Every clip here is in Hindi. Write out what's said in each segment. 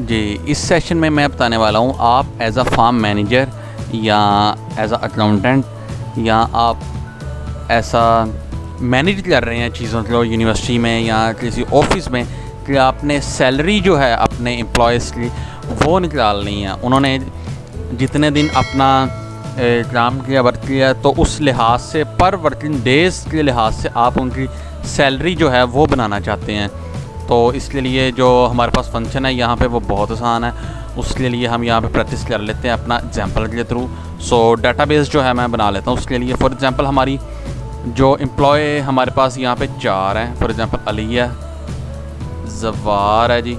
जी, इस सेशन में मैं बताने वाला हूँ आप एज़ अ फार्म मैनेजर या एज़ अ अकाउंटेंट या आप ऐसा मैनेज कर रहे हैं चीज़ों को यूनिवर्सिटी में या किसी ऑफिस में कि आपने सैलरी जो है अपने एम्प्लॉयज़ की वो निकालनी है। उन्होंने जितने दिन अपना काम किया वर्क किया तो उस लिहाज से पर वर्किंग डेज़ के लिहाज से आप उनकी सैलरी जो है वो बनाना चाहते हैं। तो इसके लिए जो हमारे पास फंक्शन है यहाँ पे वो बहुत आसान है। उसके लिए हम यहाँ पे प्रैक्टिस कर लेते हैं अपना एग्जांपल के थ्रू। सो डेटाबेस जो है मैं बना लेता हूँ उसके लिए। फॉर एग्जांपल हमारी जो एम्प्लॉय हमारे पास यहाँ पे 4 हैं। फॉर एग्जांपल अली है, जवार है जी,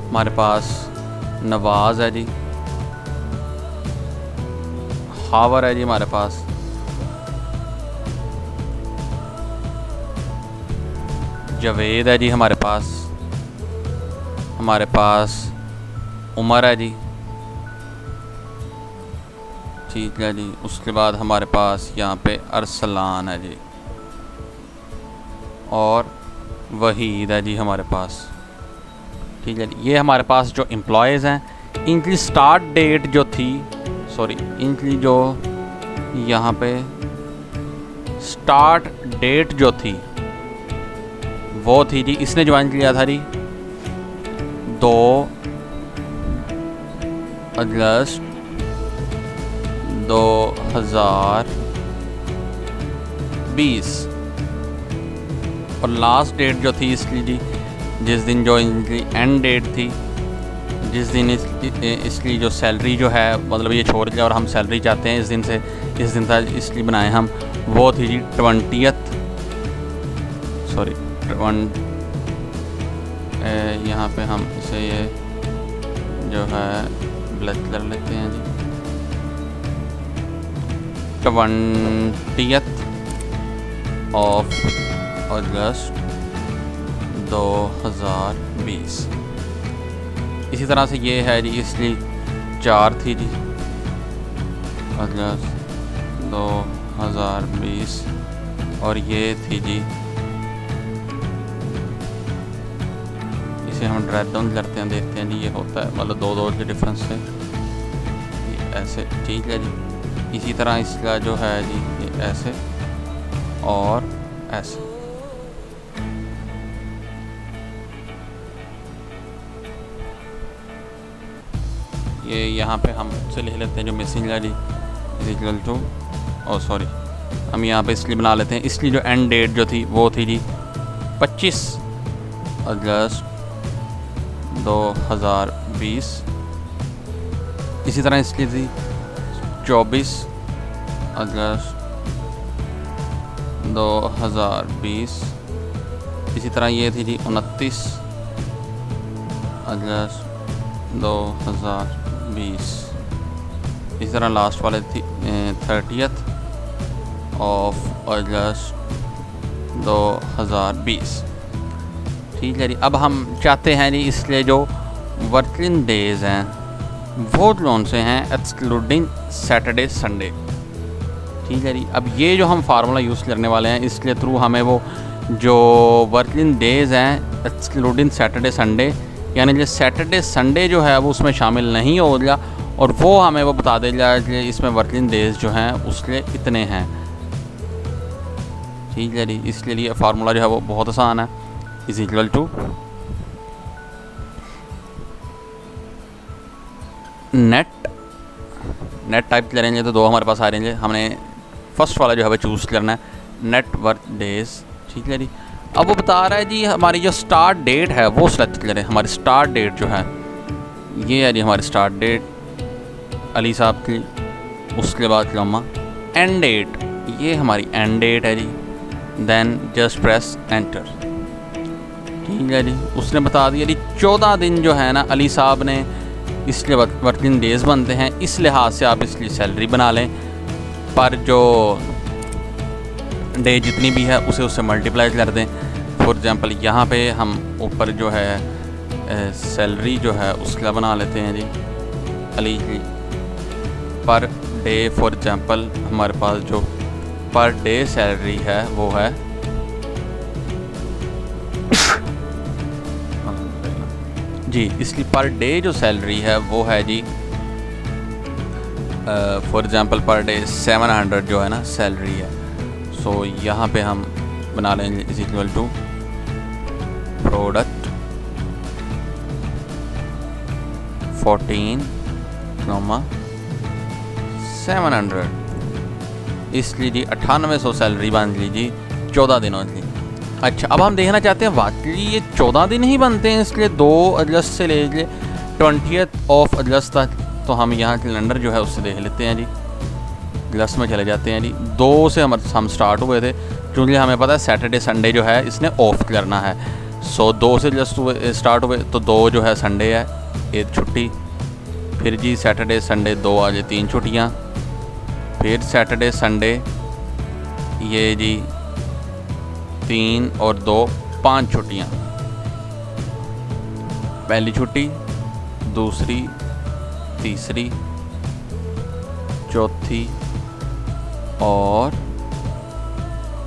हमारे पास नवाज़ है जी, हावर है जी, हमारे पास जवेद है जी, हमारे पास उमर है जी, ठीक है जी। उसके बाद हमारे पास यहाँ पे अरसलान है जी और वहीद है जी हमारे पास, ठीक है जी। ये हमारे पास जो एम्प्लॉयज़ हैं इनकी स्टार्ट डेट जो थी, इनकी जो यहाँ पे स्टार्ट डेट जो थी वो थी जी, इसने ज्वाइन किया था जी 2 अगस्त 2020 और लास्ट डेट जो थी इसकी जी, जिस दिन जो इनकी एंड डेट थी, जिस दिन इसकी जो सैलरी जो है मतलब ये छोड़ दिया और हम सैलरी चाहते हैं इस दिन था इसलिए बनाए हम, वो थी जी 20th यहाँ पे हम इसे ये जो है ब्लैक कर लेते हैं जी 20th of अगस्त 2020। इसी तरह से ये है जी, इसलिए 4 थी जी अगस्त 2020 और ये थी जी, इसे हम ड्रैग डाउन करते हैं, देखते हैं जी ये होता है मतलब 2 के डिफरेंस से ये ऐसे, ठीक है जी। इसी तरह इसका जो है जी ये ऐसे और ऐसे। ये यहाँ पे हम से लिख लेते हैं जो मिसिंग है जी इज इक्वल टू हम यहाँ पे इसलिए बना लेते हैं, इसलिए जो एंड डेट जो थी वो थी जी 25 अगस्त 2020। इसी तरह इसकी थी 24 अगस्त 2020। इसी तरह ये थी जी 29 अगस्त 2020। इसी तरह लास्ट वाले थी 30th of अगस्त 2020, ठीक है जी। अब हम चाहते हैं जी इसलिए जो वर्किंग डेज़ हैं वो कौन से हैं एक्सक्लूडिंग सैटरडे संडे, ठीक है जी। अब ये जो हम फार्मूला यूज़ करने वाले हैं इसके थ्रू हमें वो जो वर्किंग डेज़ हैं एक्सक्लूडिंग सैटरडे संडे, यानी जो सैटरडे संडे जो है वो उसमें शामिल नहीं होगा और वो हमें वो बता देगा कि इसमें वर्किंग डेज़ जो हैं उसके इतने हैं, ठीक है जी। इसके लिए फार्मूला जो है वो बहुत आसान है, इज इक्वल टू नेट टाइप करेंगे तो 2 हमारे पास आ रहेंगे। हमने फर्स्ट वाला जो है वो चूज़ करना है नेट वर्क डेज़, ठीक है जी। अब वो बता रहा है जी हमारी जो स्टार्ट डेट है वो सेलेक्ट करें। हमारी स्टार्ट डेट जो है ये है जी हमारी स्टार्ट डेट अली साहब की, उसके बाद कॉमा एंड डेट, ये हमारी एंड डेट है जी, देन जस्ट प्रेस एंटर, ठीक है जी। उसने बता दिया जी 14 दिन जो है ना अली साहब ने इसलिए वर्किंग डेज़ बनते हैं, इस लिहाज से आप इसकी सैलरी बना लें, पर जो डे जितनी भी है उसे उससे मल्टीप्लाई कर दें। फॉर एग्ज़ाम्पल यहाँ पे हम ऊपर जो है सैलरी जो है उसका बना लेते हैं जी अली की पर डे। फॉर एग्ज़ाम्पल हमारे पास जो पर डे सैलरी है वो है जी, इसकी पर डे जो सैलरी है वो है जी फॉर एग्ज़ाम्पल पर डे 700 जो है ना सैलरी है। सो यहाँ पे हम बना लेंगे इज इक्वल टू प्रोडक्ट 14,700 इसलिए जी 9800 सैलरी बन लीजिए 14 दिनों की। अच्छा, अब हम देखना चाहते हैं वाकई ये 14 दिन ही बनते हैं, इसलिए 2 अगस्त से ले 20 अगस्त तक। तो हम यहाँ कैलेंडर जो है उससे देख लेते हैं जी, अगस्त में चले जाते हैं जी। 2 से हम स्टार्ट हुए थे, क्योंकि हमें पता है सैटरडे संडे जो है इसने ऑफ करना है। सो 2 से अगस्त स्टार्ट हुए तो 2 जो है संडे है, 1 छुट्टी, फिर जी सैटरडे संडे 2 आज 3 छुट्टियाँ, फिर सैटरडे संडे ये जी 3 और 2 5 छुट्टियाँ। पहली छुट्टी, दूसरी, तीसरी, चौथी और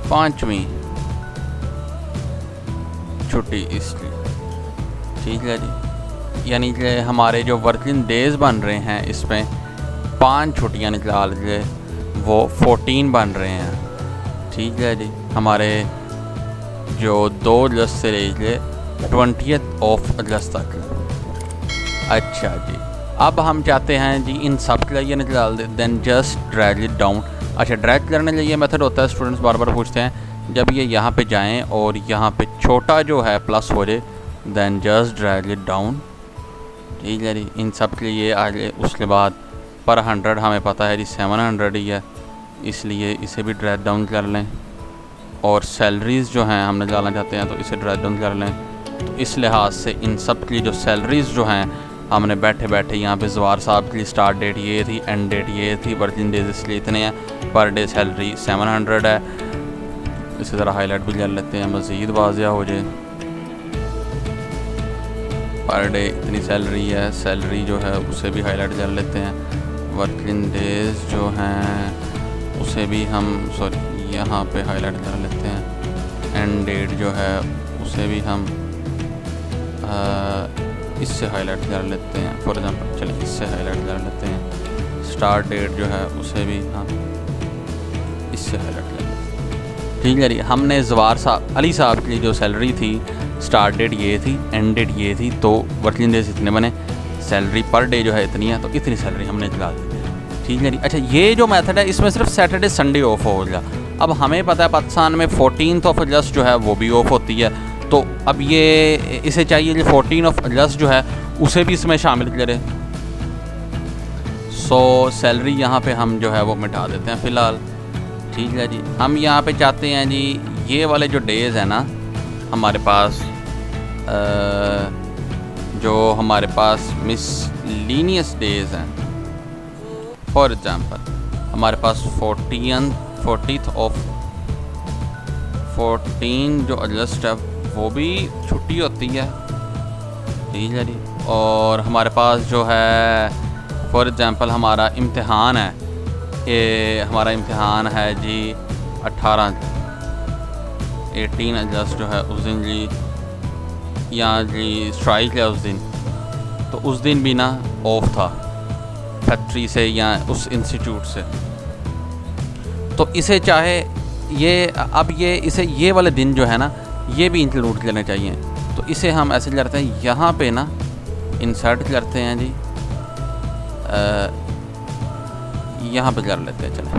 5वीं छुट्टी इसलिए, ठीक है जी। यानी कि हमारे जो वर्किंग डेज़ बन रहे हैं इसमें 5 छुट्टियाँ निकाल के वो 14 बन रहे हैं, ठीक है जी। हमारे जो 2 अगस्त से लेके 20 अगस्त तक। अच्छा जी, अब हम चाहते हैं जी इन सब के लिए निकाल दे, then just drag it down. अच्छा, ड्रैग करने के लिए मेथड होता है, स्टूडेंट्स बार बार पूछते हैं, जब ये यहाँ पे जाएं और यहाँ पे छोटा जो है प्लस हो जाए, then just drag it down, ठीक है जी। इन सब के लिए आगे उसके बाद पर 100 हमें पता है जी 700 ही है, इसलिए इसे भी ड्रैग डाउन कर लें। और सैलरीज़ जो हैं हम निकालना चाहते हैं तो इसे ड्रैग डाउन कर लें। तो इस लिहाज से इन सब की जो सैलरीज़ जो हैं हमने बैठे बैठे यहाँ पे जवार साहब की स्टार्ट डेट ये थी, एंड डेट ये थी, वर्किंग डेज इसलिए इतने हैं, पर डे सैलरी 700 है। इसी तरह हाईलाइट भी कर लेते हैं, मज़ीद वाज़िया हो जाए। पर डे इतनी सैलरी है, सैलरी जो है उसे भी हाईलाइट कर लेते हैं। वर्किंग डेज जो हैं उसे भी हम यहाँ पे हाईलाइट कर लेते हैं। एंड डेट जो है उसे भी हम इससे हाईलाइट कर लेते हैं। फॉर एग्जांपल चलिए इससे हाईलाइट कर लेते हैं। स्टार्ट डेट जो है उसे भी हम इससे हाईलाइट कर लेते हैं, ठीक है जी। हमने जवार साहब अली साहब की जो सैलरी थी, स्टार्ट डेट ये थी, एंड डेट ये थी, तो वर्किंग डेज इतने बने, सैलरी पर डे जो है इतनी है, तो इतनी सैलरी हमने निकाल दी, ठीक है जी। अच्छा, ये जो मेथड है इसमें सिर्फ सैटरडे संडे ऑफ हो गया। अब हमें पता है पाकिस्तान में 14 अगस्त जो है वो भी ऑफ होती है, तो अब ये इसे चाहिए कि 14 अगस्त जो है उसे भी इसमें शामिल करें। सो सैलरी यहाँ पे हम जो है वो मिटा देते हैं फ़िलहाल, ठीक है जी। हम यहाँ पे चाहते हैं जी ये वाले जो डेज़ हैं ना हमारे पास, जो हमारे पास मिसलीनियस डेज़ हैं, फॉर एग्ज़ाम्पल हमारे पास 14 जो अगस्त है वो भी छुट्टी होती है, ठीक है जी। और हमारे पास जो है फॉर एग्ज़ाम्पल हमारा इम्तिहान है, ये हमारा इम्तिहान है जी 18 अगस्त जो है उस दिन जी, यहाँ जी स्ट्राइक है उस दिन, तो उस दिन भी ना ऑफ था फैक्ट्री से या उस इंस्टीट्यूट से। तो इसे चाहे ये अब ये इसे ये वाले दिन जो है ना ये भी इंक्लूड करने चाहिए, तो इसे हम ऐसे करते हैं, यहाँ पे ना इंसर्ट करते हैं जी, यहाँ पे कर लेते हैं। चलें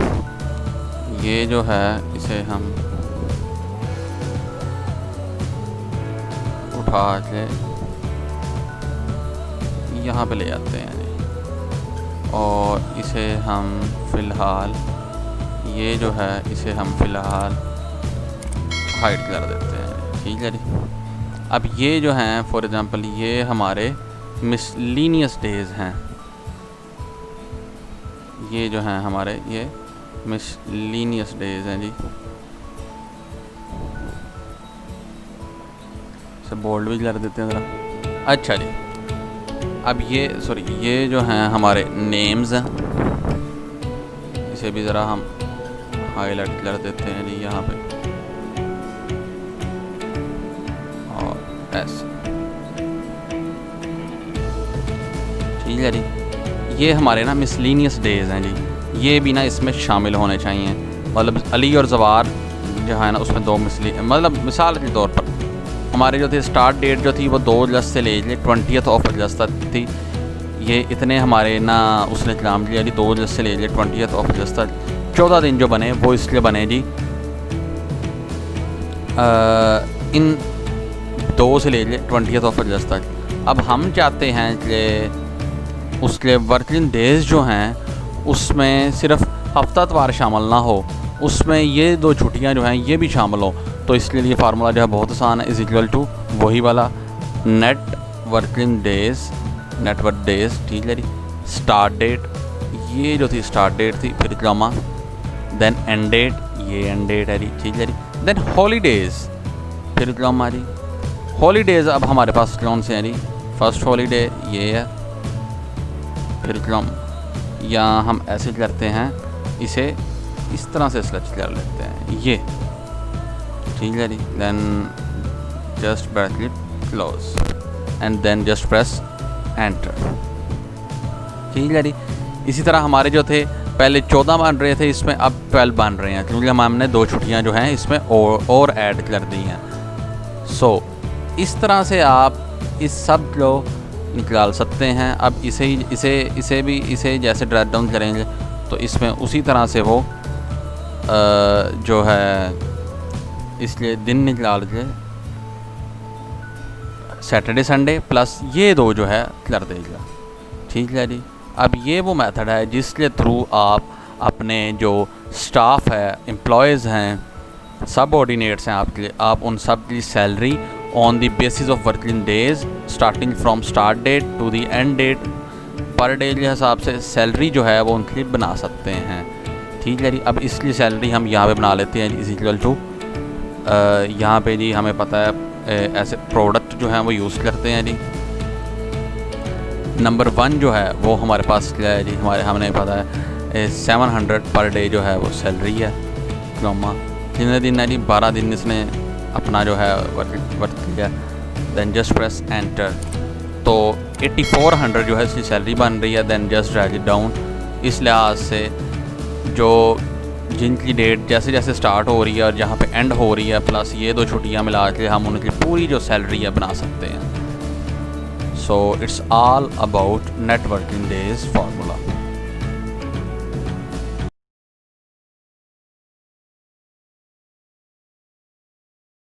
ये जो है इसे हम उठा के यहाँ पे ले जाते हैं जी, और इसे हम फ़िलहाल ये जो है इसे हम फ़िलहाल हाइड कर देते हैं, ठीक है जी। अब ये जो हैं फॉर एग्ज़ाम्पल ये हमारे मिसलीनियस डेज़ हैं, ये जो हैं हमारे ये मिसलीनियस डेज़ हैं जी। इसे बोल्ड भी कर देते हैं ज़रा। अच्छा जी, अब ये जो हैं हमारे नेम्स हैं, इसे भी ज़रा हम हाईलाइट कर देते हैं जी यहाँ पे, और ऐसे ठीक है जी। ये हमारे ना मिसलिनियस डेज़ हैं जी, ये भी ना इसमें शामिल होने चाहिए। मतलब अली और जवार जो है ना उसमें दो मतलब मिसाल के तौर पर हमारे जो थे स्टार्ट डेट जो थी वो 2 अगस्त से ले 20th ऑफ अगस्त तक थी। ये इतने हमारे ना उसने इकराम लिया जी 2 अगस्त से ले 20th ऑफ अगस्त तक 14 दिन जो बने वो इसलिए बने जी इन 2 से ले 20th ऑफ अगस्त तक। अब हम चाहते हैं कि उसके वर्किंग डेज़ जो हैं उसमें सिर्फ हफ्तावार शामिल ना हो, उसमें ये 2 छुट्टियां जो हैं ये भी शामिल हो। तो इसके लिए फार्मूला जो है बहुत आसान है, = वही वाला net working days, net work days, ठीक है जी। स्टार्ट डेट, ये जो थी स्टार्ट डेट थी, फिर कॉमा, देन एंड डेट, ये एंड डेट है जी, ठीक है जी। देन हॉलीडेज़, फिर कॉमा जी। हॉलीडेज़ अब हमारे पास कौन से हैं जी? फर्स्ट हॉलीडे ये है, फिर कॉमा, या हम ऐसे करते हैं इसे इस तरह से सेलेक्ट कर लेते हैं ये, ठीक है जी। Then just bracket close and then just press enter, ठीक है जी। इसी तरह हमारे जो थे पहले 14 बन रहे थे, इसमें अब 12 बन रहे हैं क्योंकि हमने 2 छुट्टियां जो हैं इसमें और ऐड कर दी हैं। सो इस तरह से आप इस सब को निकाल सकते हैं। अब इसे भी जैसे ड्रॉप डाउन करेंगे तो इसमें उसी तरह से वो जो है इसलिए दिन निकाल के सैटरडे संडे प्लस ये 2 जो है कर देगा, ठीक है जी। अब ये वो मेथड है जिसके थ्रू आप अपने जो स्टाफ है, एम्प्लॉयज़ हैं, सबऑर्डिनेट्स हैं आपके, आप उन सब की salary on the basis of working days starting from start date to the end date per day के हिसाब से सैलरी जो है वो उनकी बना सकते हैं, ठीक है जी। अब इसकी सैलरी हम यहाँ पे बना लेते हैं = यहाँ पे जी हमें पता है ऐसे प्रोडक्ट जो हैं वो यूज़ करते हैं जी। नंबर 1 जो है वो हमारे पास क्या है जी, हमने पता है 700 पर डे जो है वो सैलरी है, कितने दिन है जी? 12 दिन इसने अपना जो है वर्क किया। देन जस्ट प्रेस एंटर, तो 8400 जो है इसकी सैलरी बन रही है। Then just drag it down, इस लिहाज से जो जिनकी डेट जैसे जैसे स्टार्ट हो रही है और जहाँ पे एंड हो रही है प्लस ये 2 छुट्टियाँ मिला के हम उनकी पूरी जो सैलरी है बना सकते हैं। So it's all about net working days formula.